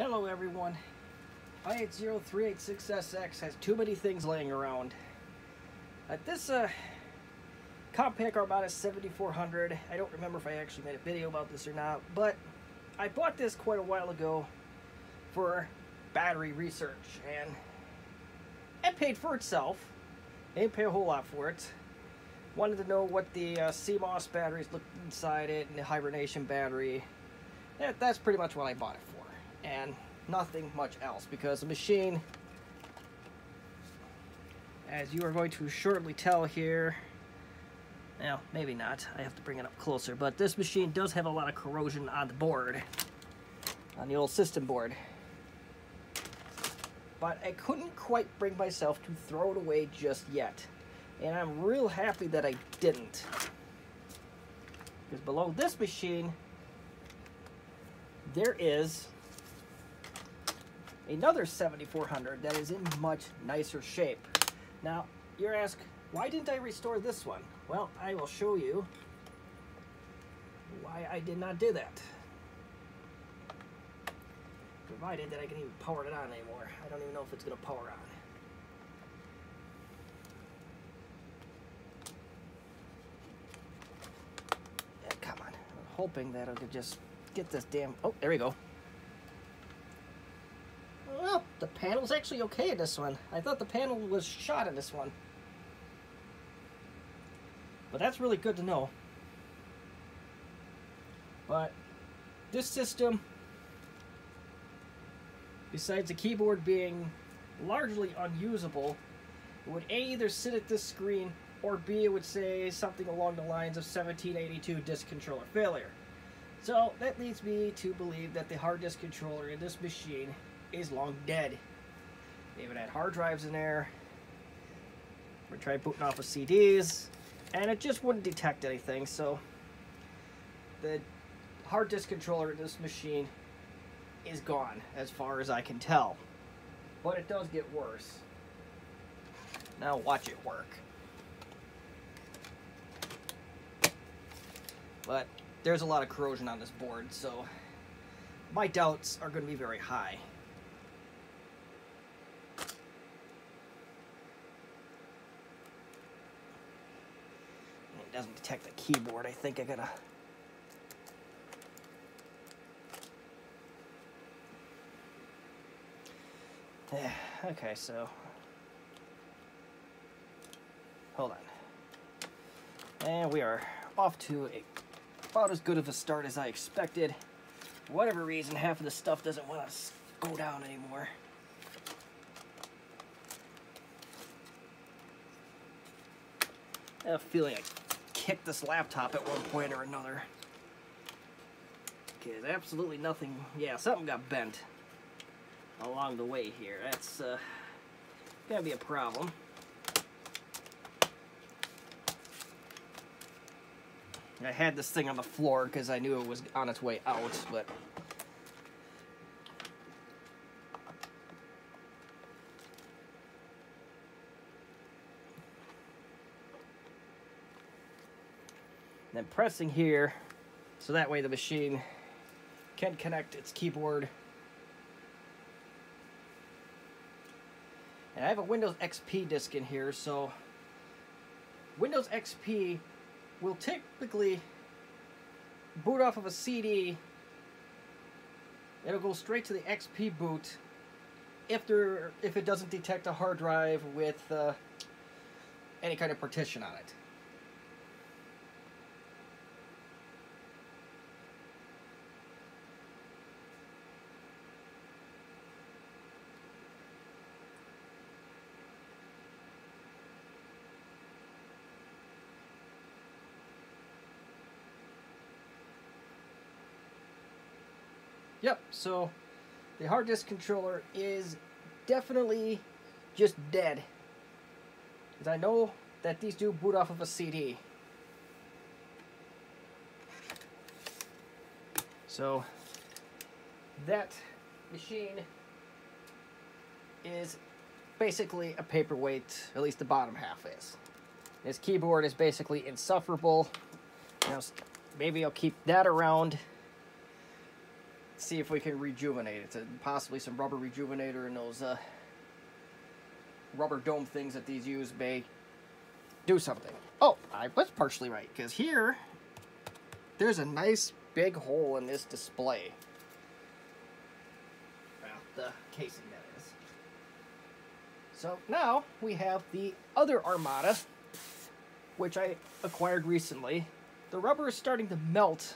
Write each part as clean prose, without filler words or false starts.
Hello everyone. i80-386SX has too many things laying around. This Compaq Armada 7400, I don't remember if I actually made a video about this or not, but I bought this quite a while ago for battery research, and it paid for itself. I didn't pay a whole lot for it. Wanted to know what the CMOS batteries looked inside it, and the hibernation battery. That's pretty much what I bought it for, and nothing much else, because the machine, as you are going to shortly tell here, well, maybe not, I have to bring it up closer, but this machine does have a lot of corrosion on the board, on the old system board. But I couldn't quite bring myself to throw it away just yet, and I'm real happy that I didn't, because below this machine there is another 7400 that is in much nicer shape. Now, you're asking, why didn't I restore this one? Well, I will show you why I did not do that. Provided that I can even power it on anymore. I don't even know if it's going to power on. Yeah, come on. I'm hoping that I could just get this damn... Oh, there we go. Well, the panel's actually okay in this one. I thought the panel was shot in this one. But that's really good to know. But this system, besides the keyboard being largely unusable, it would A, either sit at this screen, or B, it would say something along the lines of 1782 disk controller failure. So that leads me to believe that the hard disk controller in this machine is long dead. They even had hard drives in there. We tried booting off of CDs, and it just wouldn't detect anything. So the hard disk controller in this machine is gone, as far as I can tell. But it does get worse. Now watch it work. But there's a lot of corrosion on this board, so my doubts are going to be very high. It doesn't detect the keyboard. I think I gotta... Okay, so... Hold on. And we are off to about as good of a start as I expected. For whatever reason, half of the stuff doesn't want to go down anymore. I have a feeling I kicked this laptop at one point or another. Okay, there's absolutely nothing. Yeah, something got bent along the way here. That's gonna be a problem. I had this thing on the floor because I knew it was on its way out, but then pressing here so that way the machine can connect its keyboard. And I have a Windows XP disk in here, so Windows XP will typically boot off of a CD. It'll go straight to the XP boot if it doesn't detect a hard drive with any kind of partition on it. Yep, so the hard disk controller is definitely just dead. Because I know that these do boot off of a CD. So that machine is basically a paperweight, at least the bottom half is. This keyboard is basically insufferable. You know, maybe I'll keep that around. see if we can rejuvenate it. And possibly some rubber rejuvenator and those rubber dome things that these use may do something. Oh, I was partially right, because here, there's a nice big hole in this display. Well, the casing, that is. So now we have the other Armada, which I acquired recently. The rubber is starting to melt.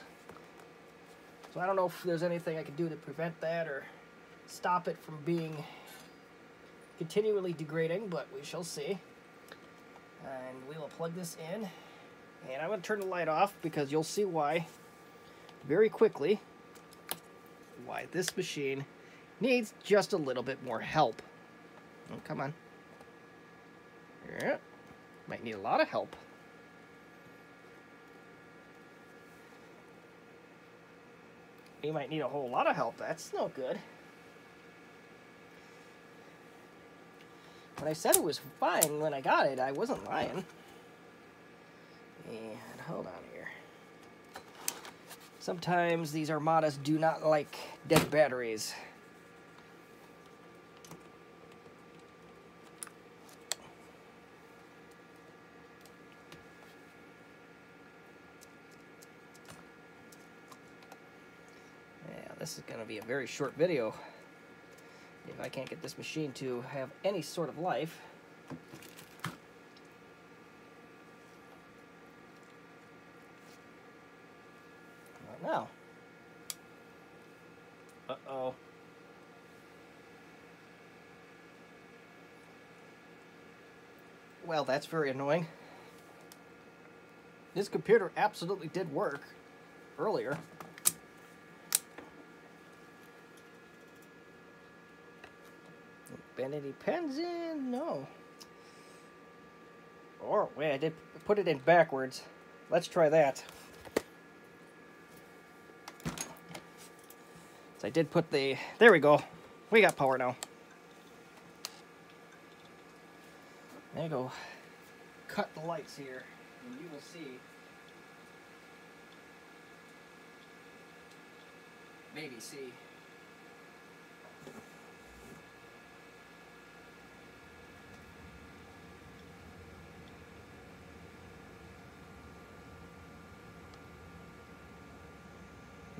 So I don't know if there's anything I can do to prevent that or stop it from being continually degrading, but we shall see. And we will plug this in. And I'm going to turn the light off because you'll see why very quickly why this machine needs just a little bit more help. Oh, come on. Yeah. Might need a lot of help. You might need a whole lot of help. That's no good. When I said it was fine when I got it, I wasn't lying. And hold on here. Sometimes these Armadas do not like dead batteries. This is going to be a very short video if I can't get this machine to have any sort of life. Not now. Uh-oh. Well, that's very annoying. This computer absolutely did work earlier. Bend any pens in? No. Or, wait, I did put it in backwards. Let's try that. So I did put the... There we go. We got power now. There you go. Cut the lights here, and you will see. Maybe see.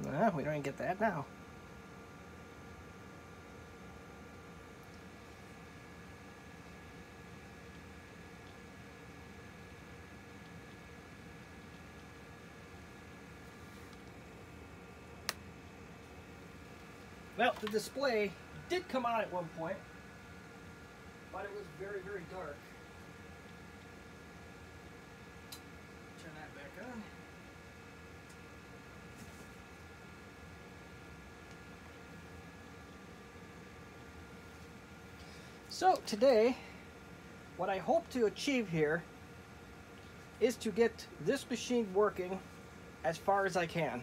Well, we don't even get that now. Well, the display did come on at one point, but it was very, very dark. Turn that back on. So today, what I hope to achieve here is to get this machine working as far as I can.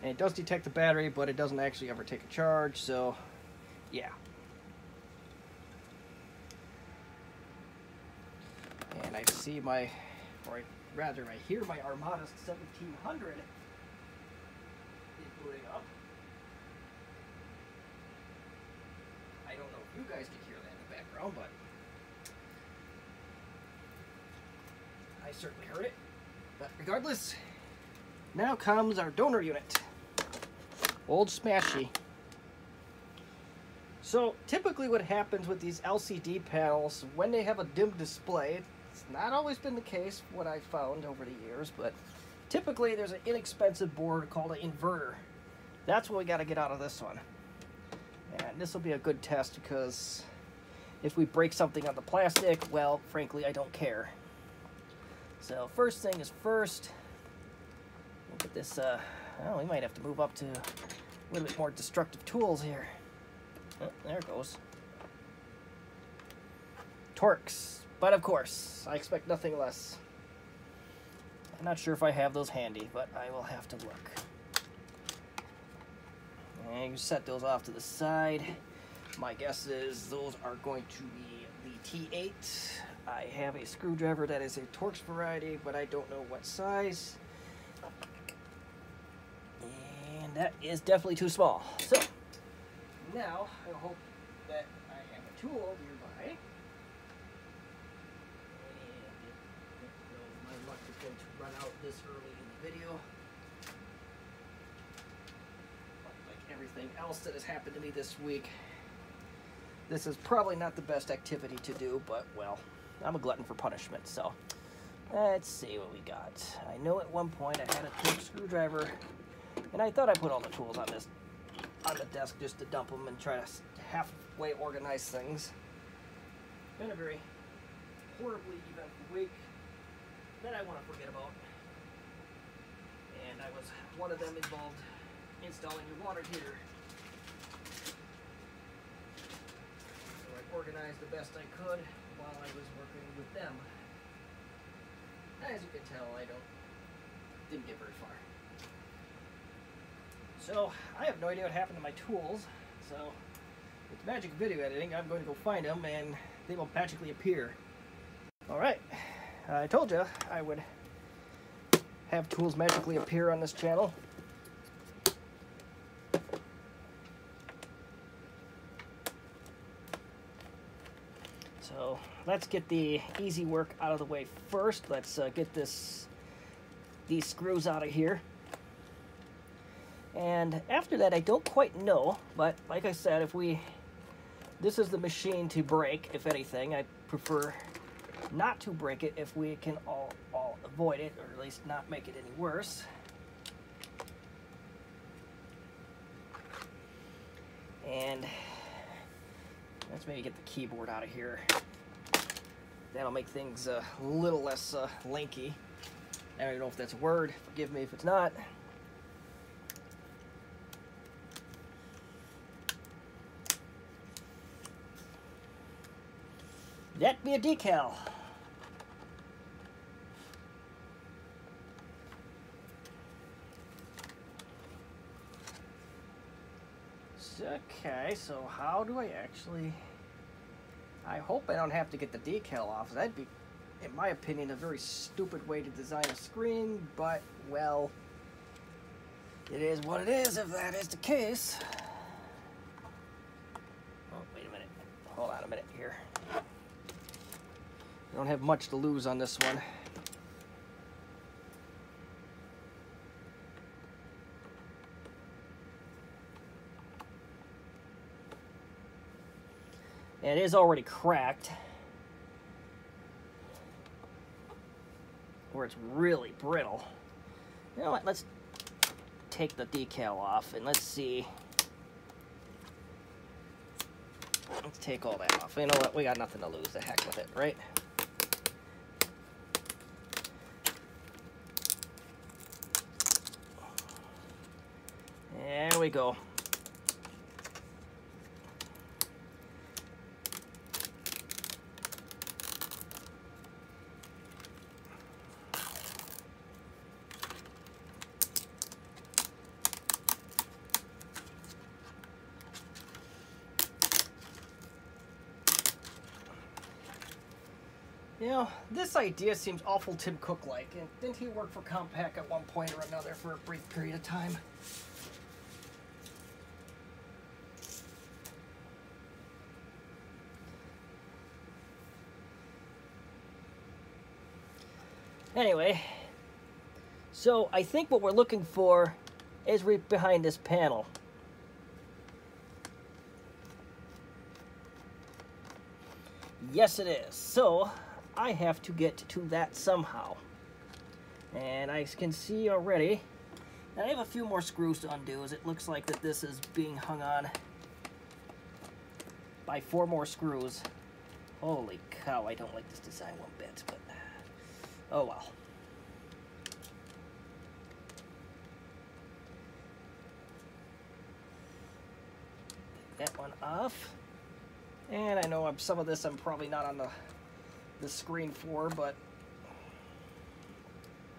And it does detect the battery, but it doesn't actually ever take a charge, so yeah. And I see my, or rather I hear my Armada 1700 is booting up. I don't know if you guys can hear that in the background, but I certainly heard it. But regardless, now comes our donor unit. Old Smashy. So typically what happens with these LCD panels, when they have a dim display, it's not always been the case, what I've found over the years, but typically there's an inexpensive board called an inverter. That's what we got to get out of this one. And this will be a good test because if we break something on the plastic, well, frankly, I don't care. So first thing is first, look at this, well, we might have to move up to a little bit more destructive tools here. Oh, there it goes. Torx. But of course, I expect nothing less. I'm not sure if I have those handy, but I will have to look. And you set those off to the side. My guess is those are going to be the T8. I have a screwdriver that is a Torx variety, but I don't know what size. And that is definitely too small. So, now I hope that I have a tool nearby. And my luck is going to run out this early in the video. Like everything else that has happened to me this week, this is probably not the best activity to do, but well, I'm a glutton for punishment, so let's see what we got. I know at one point I had a Torx screwdriver, and I thought I put all the tools on the desk just to dump them and try to halfway organize things. Been a very horribly eventful week that I want to forget about. And I was one of them involved installing your water heater. So I organized the best I could while I was working with them. As you can tell, I didn't get very far. So, I have no idea what happened to my tools, so with magic video editing, I'm going to go find them and they will magically appear. Alright, I told you I would have tools magically appear on this channel. So, let's get the easy work out of the way first. Let's get these screws out of here. And after that, I don't quite know, but like I said, this is the machine to break, if anything. I prefer not to break it if we can all avoid it, or at least not make it any worse. And let's maybe get the keyboard out of here. That'll make things a little less lanky. I don't even know if that's a word. Forgive me if it's not. That be a decal. Okay, so how do I actually... I hope I don't have to get the decal off. That'd be, in my opinion, a very stupid way to design a screen, but, well, it is what it is if that is the case. Oh, wait a minute. Hold on a minute here. I don't have much to lose on this one. It is already cracked, where it's really brittle. You know what, let's take the decal off and let's see. Let's take all that off. You know what, we got nothing to lose, the heck with it, right? There we go. You know, this idea seems awful Tim Cook-like, and didn't he work for Compaq at one point or another for a brief period of time? Anyway, so I think what we're looking for is right behind this panel. Yes, it is. So I have to get to that somehow. And I can see already, and I have a few more screws to undo, as it looks like that this is being hung on by 4 more screws. Holy cow, I don't like this design one bit, but oh well. Take that one off. And I know some of this I'm probably not on the screen for, but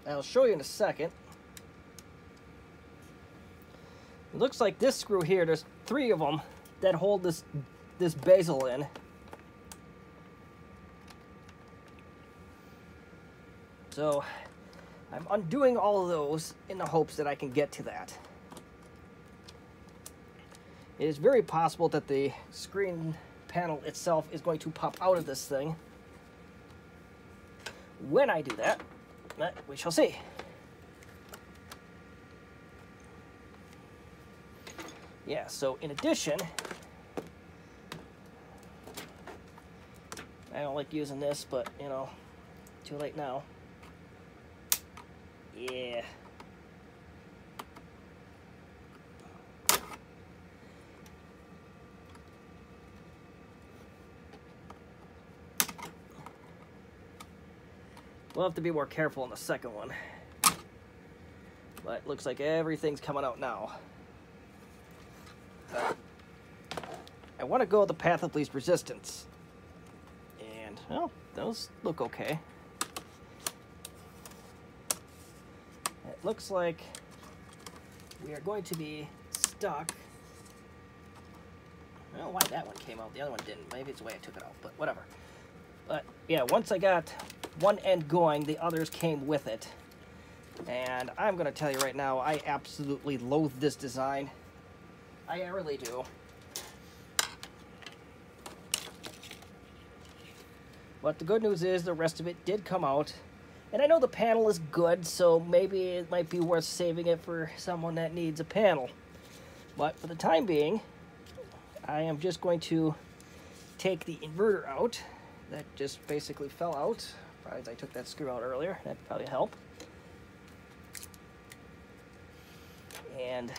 I'll show you in a second. It looks like this screw here, there's 3 of them that hold this bezel in. So I'm undoing all of those in the hopes that I can get to that. It is very possible that the screen panel itself is going to pop out of this thing. When I do that, we shall see. Yeah, so in addition, I don't like using this, but, you know, too late now. Yeah. We'll have to be more careful on the second one. But it looks like everything's coming out now. I want to go the path of least resistance. And, well, those look okay. It looks like we are going to be stuck. I don't know why that one came out, the other one didn't. Maybe it's the way I took it out, but whatever. But yeah, once I got one end going, the others came with it. And I'm going to tell you right now, I absolutely loathe this design. I really do. But the good news is the rest of it did come out. And I know the panel is good, so maybe it might be worth saving it for someone that needs a panel. But for the time being, I am just going to take the inverter out. That just basically fell out. Probably as I took that screw out earlier. That'd probably help. And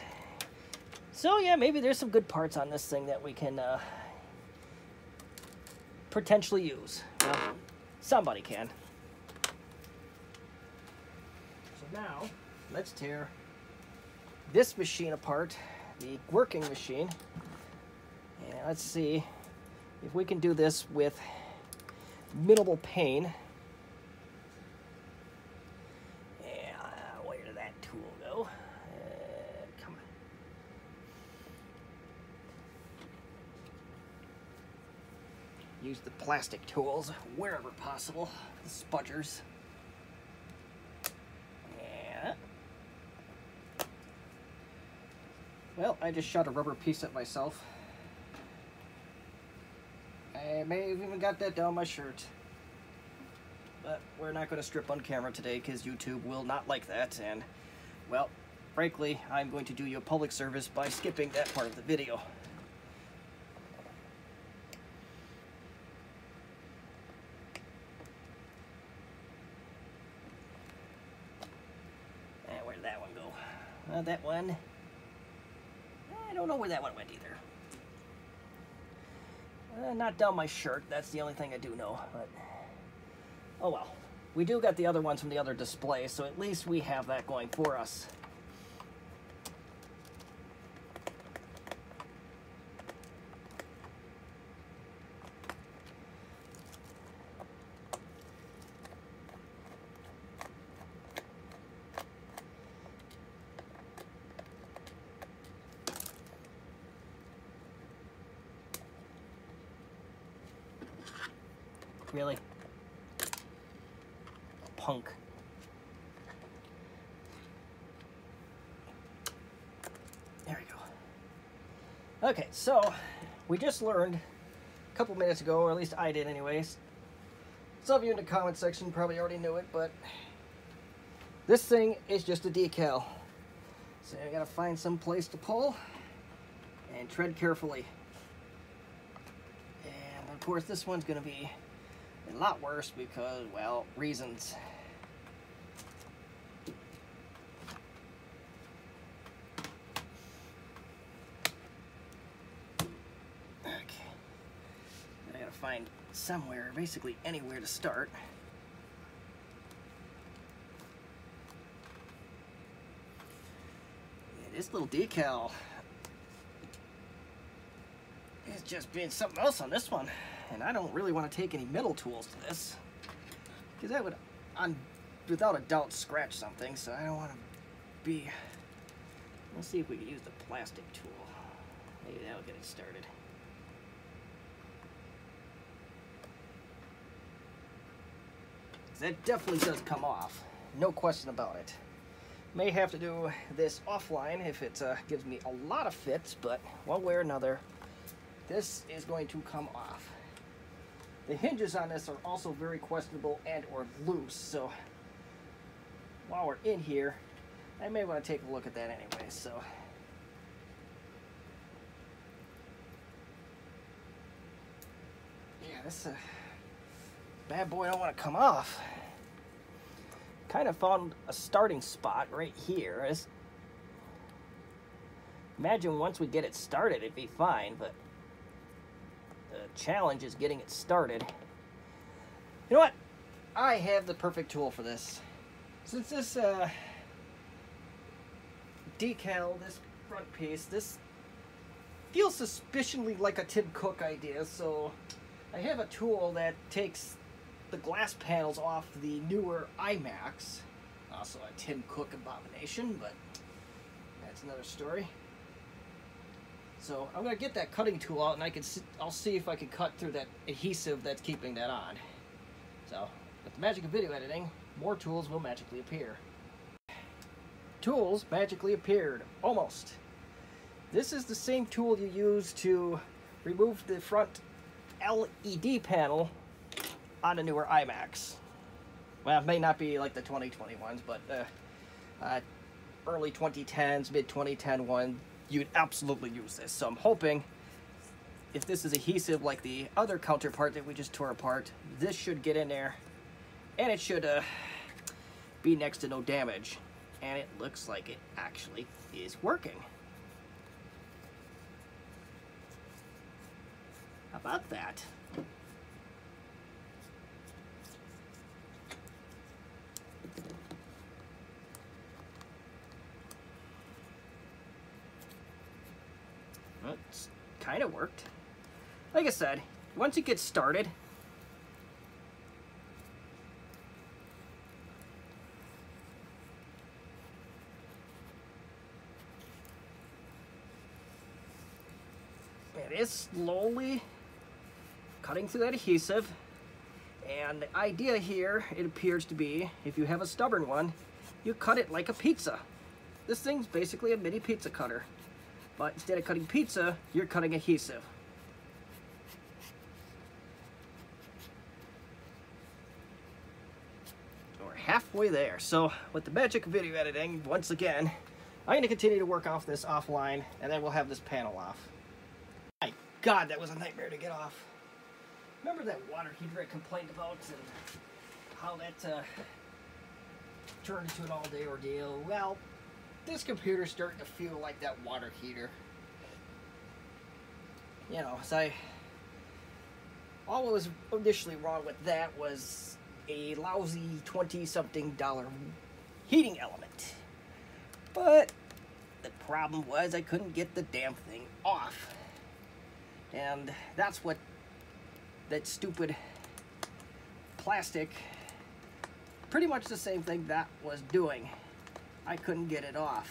so yeah, maybe there's some good parts on this thing that we can potentially use. Well, somebody can. So now, let's tear this machine apart, the working machine. And let's see if we can do this with minimal pain. Yeah, where did that tool go? Come on. Use the plastic tools wherever possible. The spudgers. Yeah. Well, I just shot a rubber piece at myself. I may have even got that down my shirt. But we're not going to strip on camera today because YouTube will not like that. And, well, frankly, I'm going to do you a public service by skipping that part of the video. And where did that one go? That one, I don't know where that one went either. Not down my shirt, that's the only thing I do know, but oh well. We do got the other ones from the other display, so at least we have that going for us. Really? Punk. There we go. Okay, so we just learned a couple minutes ago, or at least I did anyways. Some of you in the comment section probably already knew it, but this thing is just a decal. So I gotta find some place to pull and tread carefully. And of course this one's gonna be a lot worse because, well, reasons. Okay. I gotta find somewhere, basically anywhere to start. Yeah, this little decal is just being something else on this one. And I don't really want to take any metal tools to this, because that would, without a doubt, scratch something, so I don't want to be... Let's see if we can use the plastic tool. Maybe that'll get it started. It definitely does come off. No question about it. May have to do this offline if it gives me a lot of fits, but one way or another, this is going to come off. The hinges on this are also very questionable and or loose, so while we're in here, I may want to take a look at that anyway. So yeah, this bad boy don't want to come off. Kind of found a starting spot right here. Imagine once we get it started, it'd be fine, but the challenge is getting it started. You know what? I have the perfect tool for this. Since this decal, this front piece, this feels suspiciously like a Tim Cook idea, so I have a tool that takes the glass panels off the newer iMacs. Also a Tim Cook abomination, but that's another story. So I'm gonna get that cutting tool out, and I'll see if I can cut through that adhesive that's keeping that on. So with the magic of video editing, more tools will magically appear. Tools magically appeared, almost. This is the same tool you use to remove the front LED panel on the newer iMacs. Well, it may not be like the 2020 ones, but early 2010s, mid 2010 one, you'd absolutely use this. So I'm hoping if this is adhesive like the other counterpart that we just tore apart, this should get in there and it should be next to no damage. And it looks like it actually is working. How about that? Well, it's kind of worked. Like I said, once it gets started, it is slowly cutting through that adhesive. And the idea here, it appears to be, if you have a stubborn one, you cut it like a pizza. This thing's basically a mini pizza cutter. But instead of cutting pizza, you're cutting adhesive. We're halfway there. So with the magic of video editing, once again, I'm going to continue to work off this offline, and then we'll have this panel off. My God, that was a nightmare to get off. Remember that water heater I complained about and how that turned into an all-day ordeal? Well, this computer's starting to feel like that water heater. You know, all that was initially wrong with that was a lousy $20-something heating element. But the problem was I couldn't get the damn thing off. And that's what that stupid plastic, pretty much the same thing that was doing. I couldn't get it off.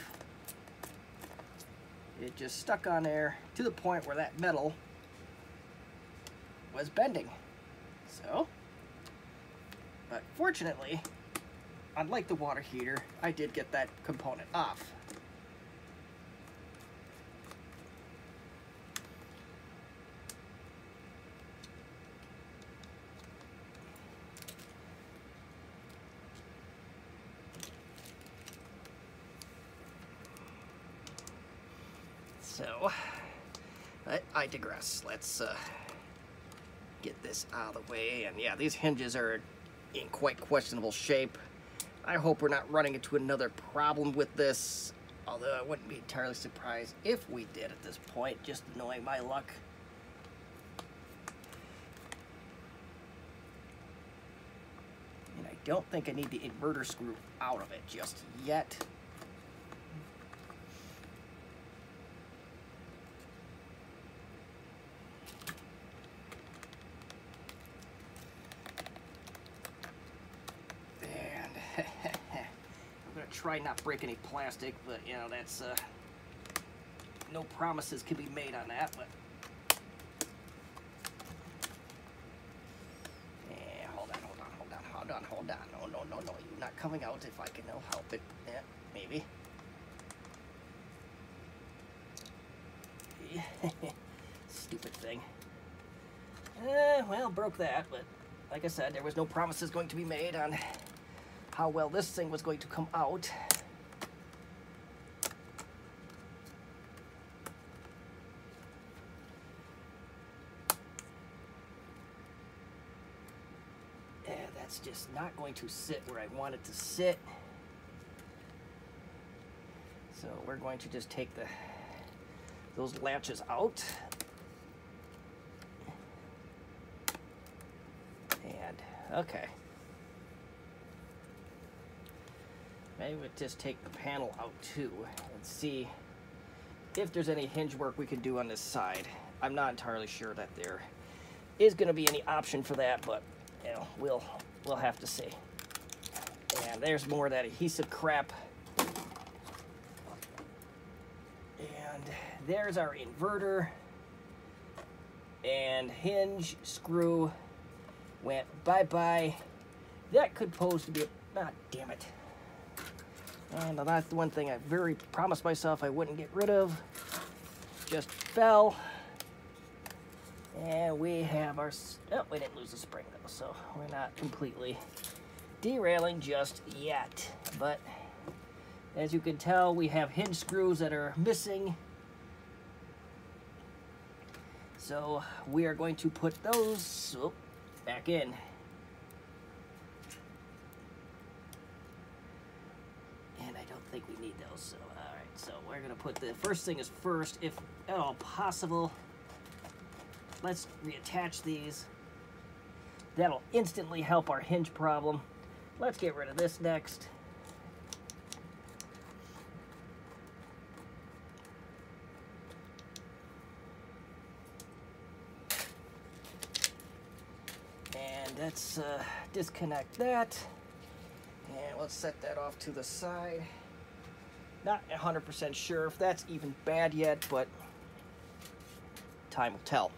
It just stuck on there to the point where that metal was bending. So, but fortunately, unlike the water heater, I did get that component off. So, I digress. Let's get this out of the way. And yeah, these hinges are in quite questionable shape. I hope we're not running into another problem with this, although I wouldn't be entirely surprised if we did at this point, just knowing my luck. And I don't think I need the inverter screw out of it just yet. Try not to break any plastic, but you know, that's no promises can be made on that. But yeah, hold on. hold on. No, no, no, no. You're not coming out if I can help it. Yeah, maybe. Stupid thing. Well, broke that, but like I said, there was no promises going to be made on how well this thing was going to come out. Yeah, that's just not going to sit where I want it to sit. So we're going to just take those latches out. And, okay. Maybe we'll just take the panel out too and see if there's any hinge work we can do on this side. I'm not entirely sure that there is going to be any option for that, but you know, we'll have to see. And there's more of that adhesive crap. And there's our inverter. And hinge, screw went bye-bye. That could pose to be a... Ah, damn it. And that's the one thing I very promised myself I wouldn't get rid of. Just fell. And we have our... Oh, we didn't lose the spring, though, so we're not completely derailing just yet. But as you can tell, we have hinge screws that are missing. So we are going to put those back in. And I don't think we need those, so alright, so we're gonna put the first thing is first, if at all possible. Let's reattach these. That'll instantly help our hinge problem. Let's get rid of this next. And let's disconnect that. And let's set that off to the side. Not 100% sure if that's even bad yet, but time will tell.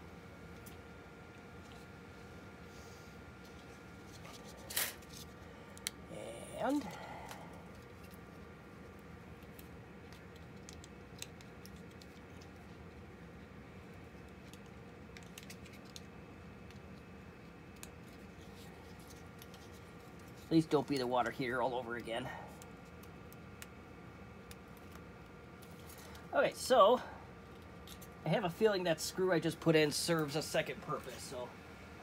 And please don't be the water heater all over again. Okay, so I have a feeling that screw I just put in serves a second purpose. So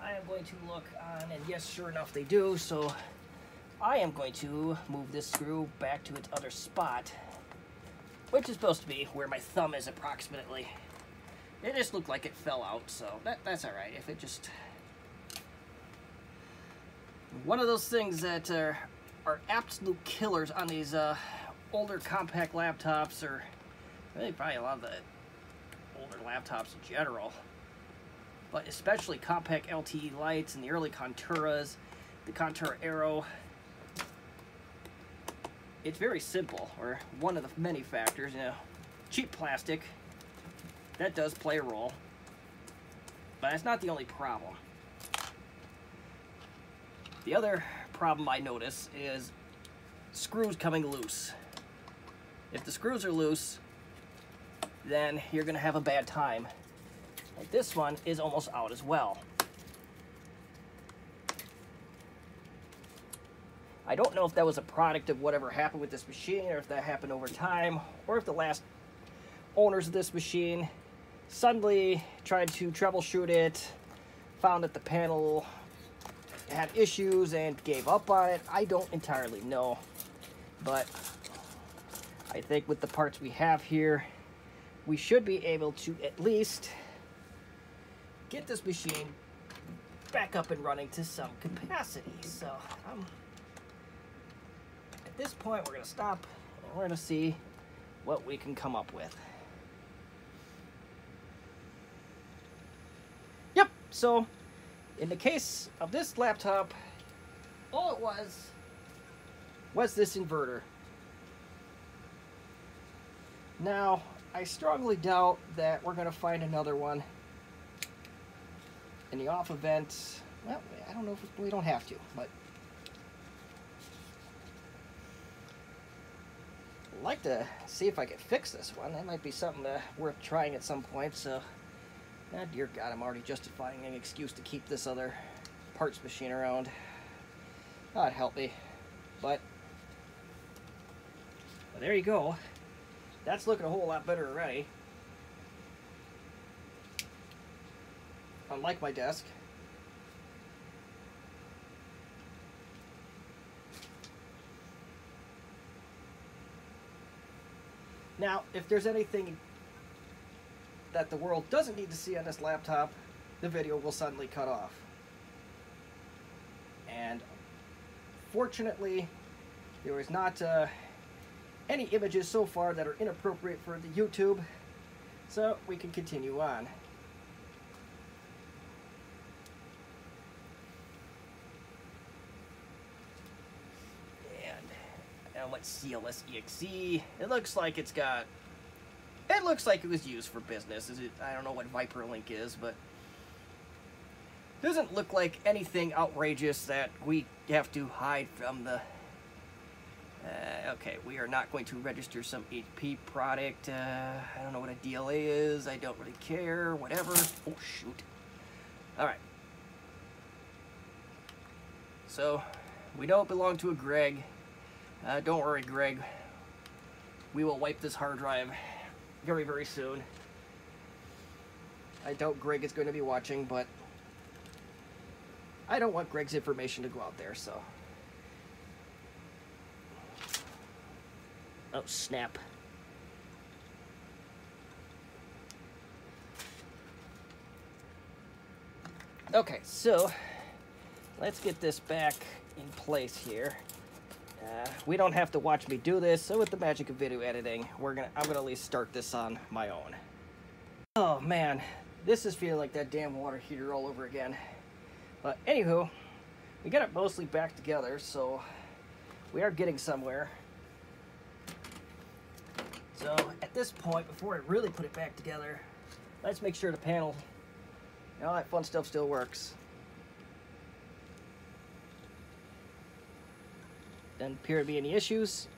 I am going to look on, and yes, sure enough, they do. So I am going to move this screw back to its other spot, which is supposed to be where my thumb is approximately. It just looked like it fell out, so that's all right. If it just... One of those things that are absolute killers on these older Compaq laptops, or really probably a lot of the older laptops in general, but especially Compaq LTE lights and the early Conturas, the Contura Aero. It's very simple, or one of the many factors. You know, cheap plastic, that does play a role, but that's not the only problem. The other problem I notice is screws coming loose. If the screws are loose, then you're going to have a bad time. Like this one is almost out as well. I don't know if that was a product of whatever happened with this machine, or if that happened over time, or if the last owners of this machine suddenly tried to troubleshoot it, found that the panel had issues and gave up on it. I don't entirely know, but I think with the parts we have here, we should be able to at least get this machine back up and running to some capacity. So at this point, we're going to stop and we're going to see what we can come up with. Yep, so in the case of this laptop, all it was this inverter. Now, I strongly doubt that we're going to find another one in the off event. Well, I don't know if we don't have to, but I'd like to see if I could fix this one. That might be something worth trying at some point. So, dear God, I'm already justifying any excuse to keep this other parts machine around. God help me. But there you go. That's looking a whole lot better already. Unlike my desk. Now, if there's anything that the world doesn't need to see on this laptop, the video will suddenly cut off. And fortunately, there is not any images so far that are inappropriate for the YouTube, so we can continue on. And let's seal this exe. It looks like it's got. It looks like it was used for business. I don't know what Viperlink is, but doesn't look like anything outrageous that we have to hide from the. Okay, we are not going to register some HP product. I don't know what a DLA is. I don't really care. Whatever. Oh, shoot. All right. So, we don't belong to a Greg. Don't worry, Greg. We will wipe this hard drive very, very soon. I doubt Greg is going to be watching, but I don't want Greg's information to go out there, so. Oh, snap. Okay, so let's get this back in place here. We don't have to watch me do this, so with the magic of video editing, I'm gonna at least start this on my own. Oh man, this is feeling like that damn water heater all over again. But anywho, we got it mostly back together, so we are getting somewhere. So at this point, before I really put it back together, let's make sure the panel and all that fun stuff still works. Doesn't appear to be any issues.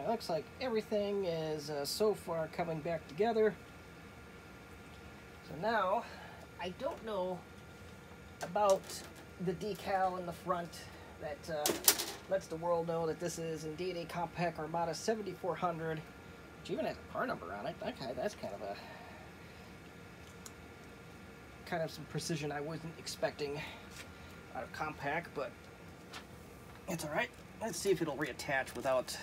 Looks like everything is so far coming back together. So now, I don't know about the decal in the front that lets the world know that this is indeed a Compaq Armada 7400, which even has a part number on it. Okay, that's kind of some precision I wasn't expecting out of Compaq, but it's all right. Let's see if it'll reattach without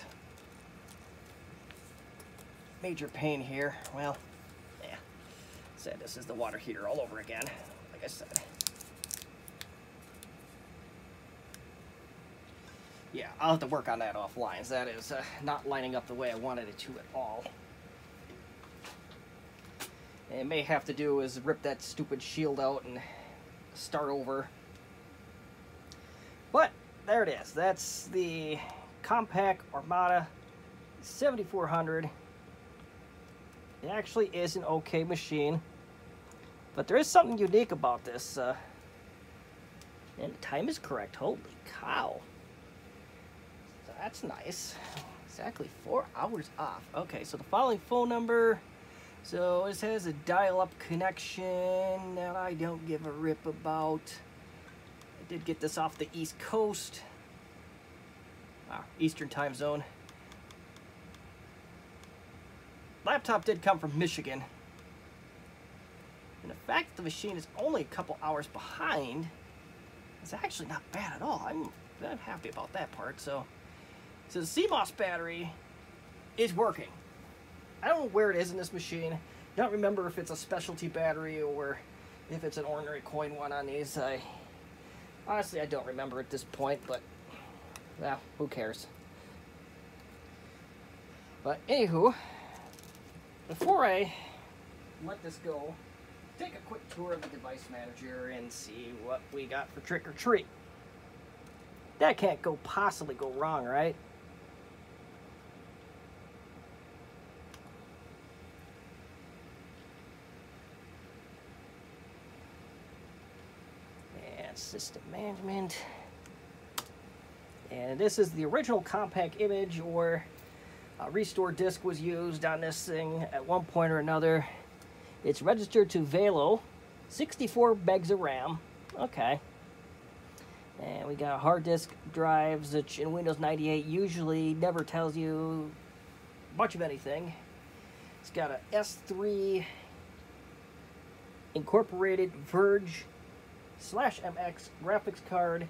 major pain here. Well, yeah. Said this is the water heater all over again, like I said. Yeah, I'll have to work on that offline. That is not lining up the way I wanted it to at all. And it may have to do is rip that stupid shield out and start over. But there it is. That's the Compaq Armada 7400. It actually is an okay machine, but there is something unique about this, and the time is correct. Holy cow. So that's nice. Exactly 4 hours off. Okay, so the following phone number. So this has a dial-up connection that I don't give a rip about. I did get this off the East Coast. Eastern time zone. Laptop did come from Michigan. And the fact that the machine is only a couple hours behind is actually not bad at all. I'm happy about that part. So the CMOS battery is working. I don't know where it is in this machine. I don't remember if it's a specialty battery or If it's an ordinary coin one on these, honestly I don't remember at this point, but well, who cares? But anywho, before I let this go, take a quick tour of the device manager and see what we got for trick or treat. That can't possibly go wrong, right? And system management. And this is the original Compaq image, or restore disk was used on this thing at one point or another. It's registered to Velo, 64 megs of RAM. Okay. And we got hard disk drives, which in Windows 98 usually never tells you much of anything. It's got a S3 incorporated Verge /MX graphics card.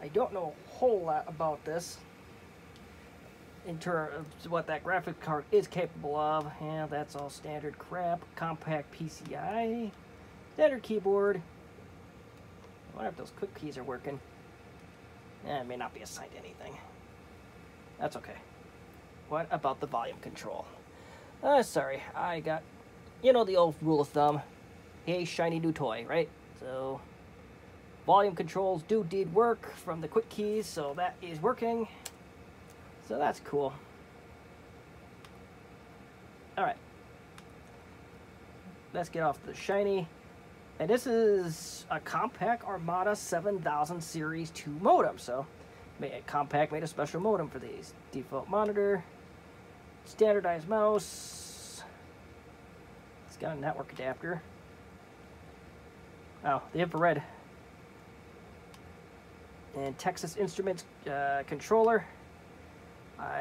I don't know a whole lot about this in terms of what that graphics card is capable of. Yeah, that's all standard crap. Compaq PCI, standard keyboard. I wonder if those quick keys are working. It may not be assigned to anything. That's okay. What about the volume control? Sorry, I got, you know, the old rule of thumb. Hey, shiny new toy, right? So, volume controls do indeed work from the quick keys, so that is working. So that's cool. Alright. Let's get off the shiny. And this is a Compaq Armada 7000 Series 2 modem. So, Compaq made a special modem for these. Default monitor. Standardized mouse. It's got a network adapter. Oh, the infrared. And Texas Instruments controller.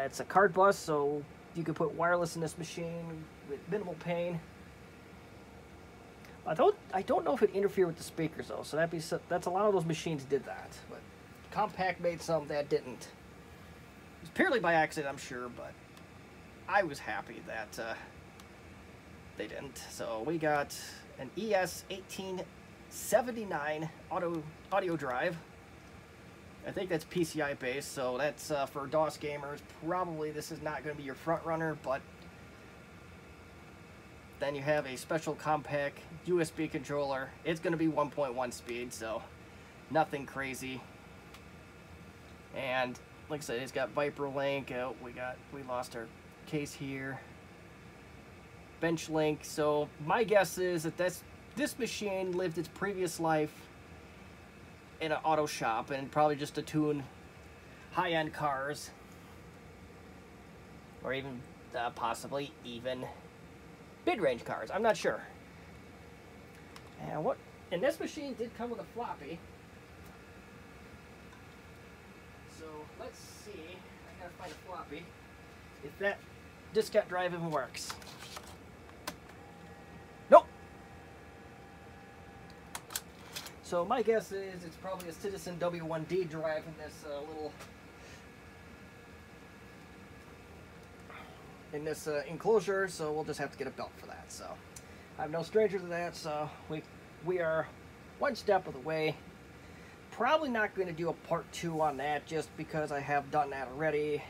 It's a card bus, so you can put wireless in this machine with minimal pain. I don't know if it interfered with the speakers though, so that's a lot of those machines did that. But Compaq made some that didn't. It was purely by accident, I'm sure, but I was happy that they didn't. So we got an ES1879 audio drive. I think that's PCI based, so that's for DOS gamers. Probably this is not going to be your front runner, but then you have a special Compaq USB controller. It's going to be 1.1 speed, so nothing crazy. And like I said, it's got Viper Link. We lost our case here. Bench Link. So my guess is that this machine lived its previous life in an auto shop and probably just to tune high-end cars, or even possibly even mid-range cars. I'm not sure. And this machine did come with a floppy. So let's see. I gotta find a floppy. If that diskette drive even works. Nope. So my guess is it's probably a Citizen W1D drive in this enclosure, so we'll just have to get a belt for that. So I'm no stranger to that, so we are one step of the way. Probably not going to do a part 2 on that, just because I have done that already.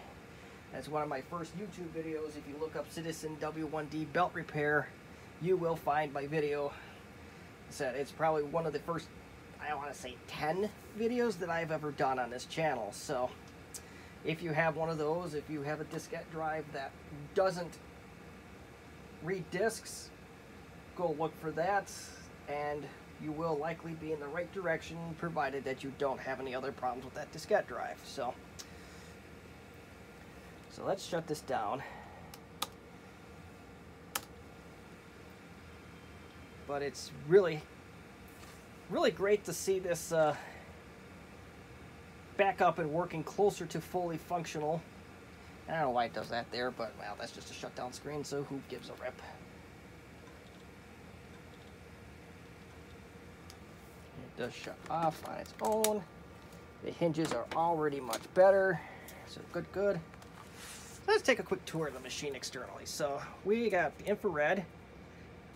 As one of my first YouTube videos, if you look up Citizen W1D belt repair, you will find my video. It's probably one of the first, I want to say 10 videos that I've ever done on this channel. So if you have one of those, if you have a diskette drive that doesn't read disks, go look for that, and you will likely be in the right direction, provided that you don't have any other problems with that diskette drive. So let's shut this down. But it's really great to see this back up and working closer to fully functional. I don't know why it does that there, but well, that's just a shutdown screen, so who gives a rip? It does shut off on its own. The hinges are already much better, so good. Let's take a quick tour of the machine externally. So we got the infrared.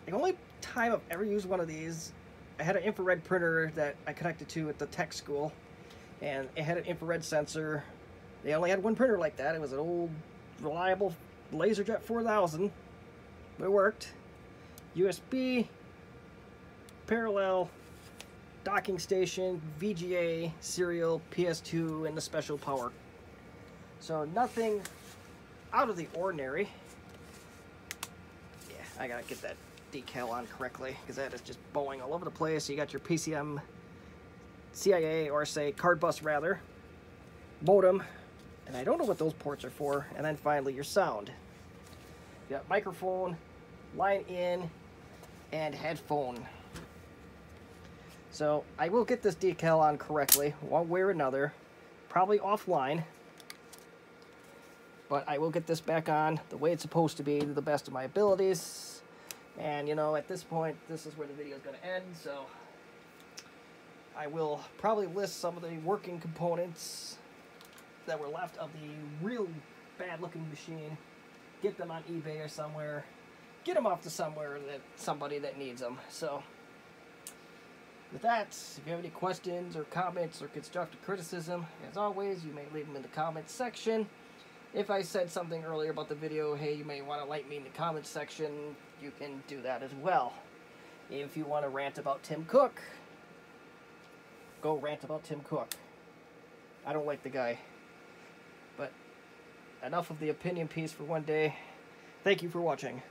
The only time I've ever used one of these I had an infrared printer that I connected to at the tech school, and it had an infrared sensor. They only had one printer like that. It was an old, reliable LaserJet 4000, but it worked. USB, parallel, docking station, VGA, serial, PS2, and the special power. So nothing out of the ordinary. Yeah, I gotta get that decal on correctly because that is just bowing all over the place. So you got your PCM, CIA, or say card bus rather, modem, and I don't know what those ports are for. And then finally your sound. You got microphone, line in, and headphone. So I will get this decal on correctly, one way or another, probably offline. But I will get this back on the way it's supposed to be to the best of my abilities. And, you know, at this point, this is where the video is going to end. So I will probably list some of the working components that were left of the real bad-looking machine. Get them on eBay or somewhere. Get them off to somebody that needs them. So with that, if you have any questions or comments or constructive criticism, as always, you may leave them in the comments section. If I said something earlier about the video, hey, you may want to like me in the comments section, you can do that as well. If you want to rant about Tim Cook, go rant about Tim Cook. I don't like the guy. But enough of the opinion piece for one day. Thank you for watching.